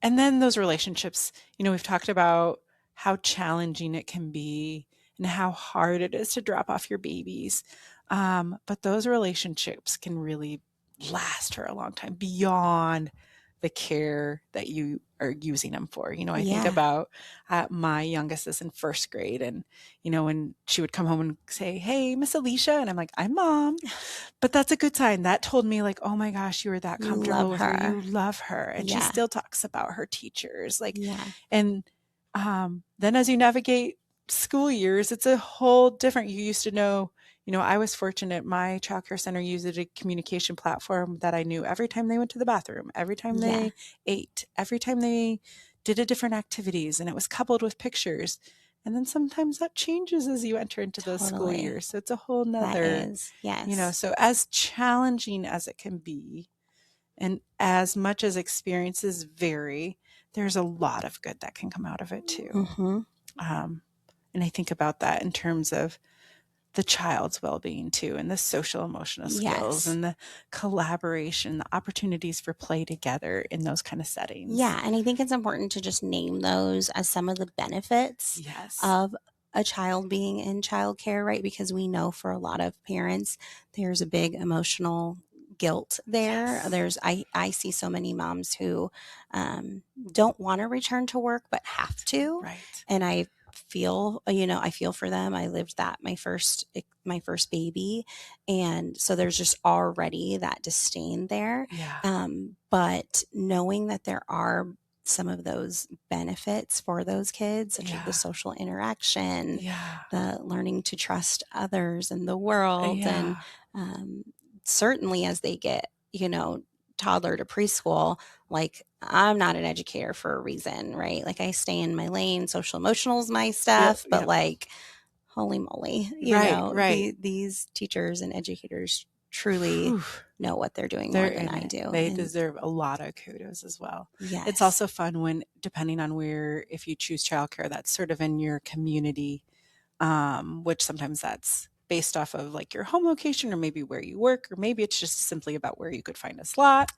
then those relationships, you know, we've talked about how challenging it can be and how hard it is to drop off your babies. But those relationships can really last for a long time beyond the care that you are using them for. You know, I think about my youngest is in 1st grade, and, you know, when she would come home and say, "Hey, Miss Alicia," and I'm like, "I'm Mom." But that's a good sign. That told me like, oh my gosh, you were that comfortable with her. You love her. And she still talks about her teachers. Like, and then as you navigate school years, it's a whole different, you used to know, you know, I was fortunate. My childcare center used a communication platform that I knew every time they went to the bathroom, every time they ate, every time they did a different activities, and it was coupled with pictures. And then sometimes that changes as you enter into those school years. So it's a whole nother, you know, so as challenging as it can be, and as much as experiences vary, there's a lot of good that can come out of it too. Mm-hmm. And I think about that in terms of the child's well-being too, and the social emotional skills and the collaboration, the opportunities for play together in those kind of settings. Yeah. And I think it's important to just name those as some of the benefits of a child being in childcare, right? Because we know for a lot of parents, there's a big emotional guilt there. I see so many moms who don't want to return to work, but have to. Right. And I feel for them. I lived that my first baby, and so there's just already that disdain there. But knowing that there are some of those benefits for those kids, such as the social interaction, the learning to trust others and the world, and certainly as they get, you know, toddler to preschool, like I'm not an educator for a reason, right? Like I stay in my lane. Social emotional is my stuff, but like, holy moly, you know, these teachers and educators truly know what they're doing more than I do. They deserve a lot of kudos as well. Yes. It's also fun when, depending on where, if you choose childcare, that's sort of in your community, which sometimes that's based off of like your home location or maybe where you work, or maybe it's just simply about where you could find a slot.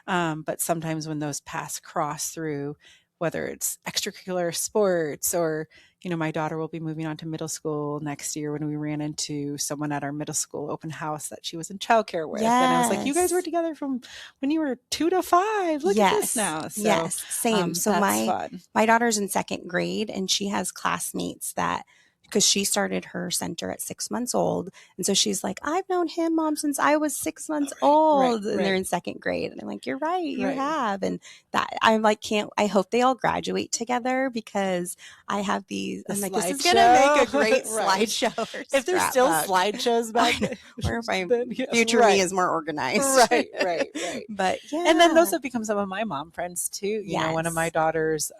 But sometimes when those paths cross through, whether it's extracurricular sports or, you know, my daughter will be moving on to middle school next year, when we ran into someone at our middle school open house that she was in childcare with. And I was like, you guys were together from when you were 2 to 5. Look at this now. So, same. So my daughter's in 2nd grade, and she has classmates that, because she started her center at 6 months old. And so she's like, I've known him, Mom, since I was 6 months old. And they're in 2nd grade. And I'm like, you're right. You have. And that I'm like, I hope they all graduate together, because I have these. I'm like, this is going to make a great slideshow. If there's still slideshows back then. Or if my future me is more organized. Right. But and then those have become some of my mom friends too. You know, one of my daughters,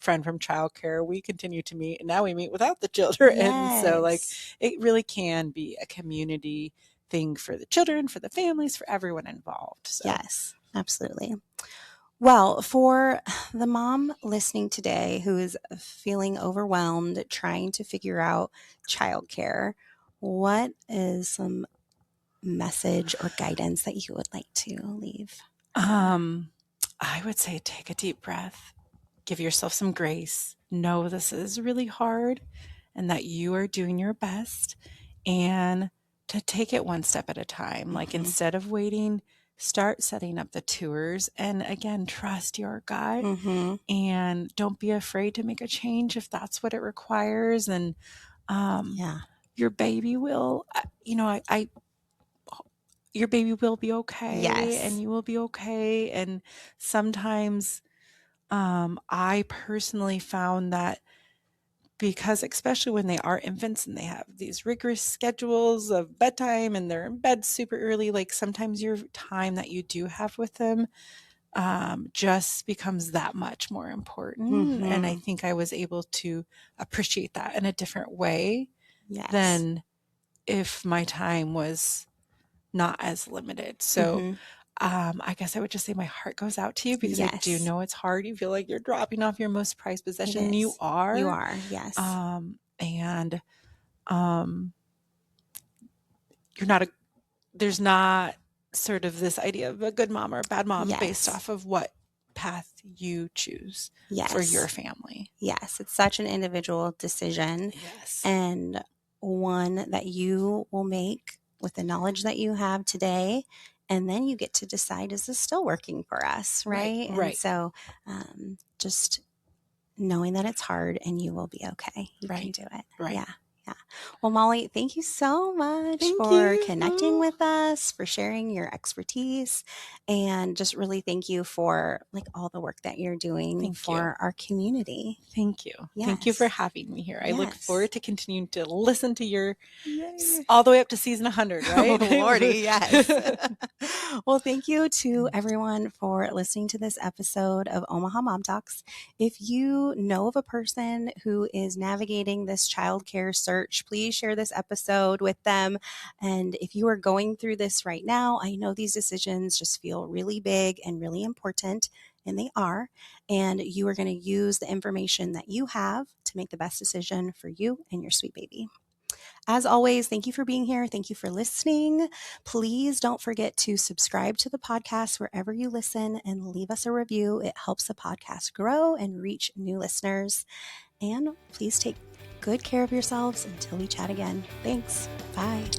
friend from childcare, we continue to meet, and now we meet without the children. Yes. So like it really can be a community thing for the children, for the families, for everyone involved. So. Yes, absolutely. Well, for the mom listening today who is feeling overwhelmed, trying to figure out childcare, what is some message or guidance that you would like to leave? I would say take a deep breath, give yourself some grace, know this is really hard and that you are doing your best, and to take it one step at a time. Mm-hmm. Like instead of waiting, start setting up the tours, and again, trust your gut, Mm-hmm. and don't be afraid to make a change if that's what it requires. And your baby will, your baby will be okay. Yes. And you will be okay. And sometimes I personally found that, because especially when they are infants and they have these rigorous schedules of bedtime and they're in bed super early, like sometimes your time that you do have with them just becomes that much more important. Mm-hmm. And I think I was able to appreciate that in a different way Yes. than if my time was not as limited. So Mm-hmm. I guess I would just say my heart goes out to you, because Yes. I do know it's hard. You feel like you're dropping off your most prized possession. It is. You are. You are, yes. And you're not there's not sort of this idea of a good mom or a bad mom based off of what path you choose for your family. Yes, it's such an individual decision. Yes. And one that you will make with the knowledge that you have today. And then you get to decide, is this still working for us? Right. And so just knowing that it's hard and you will be okay. You can do it. Right. Yeah. Yeah. Well, Molly, thank you so much Thank for you. connecting with us, for sharing your expertise, and just really thank you for like all the work that you're doing for our community. Thank you. Yes. Thank you for having me here. I look forward to continuing to listen to your Yay. all the way up to season 100, right? Oh, Lordy, yes. Well, thank you to everyone for listening to this episode of Omaha Mom Talks. If you know of a person who is navigating this childcare search, please share this episode with them. And if you are going through this right now, I know these decisions just feel really big and really important, and they are. And you are going to use the information that you have to make the best decision for you and your sweet baby. As always, thank you for being here. Thank you for listening. Please don't forget to subscribe to the podcast wherever you listen and leave us a review. It helps the podcast grow and reach new listeners. And please take good care of yourselves until we chat again. Thanks. Bye.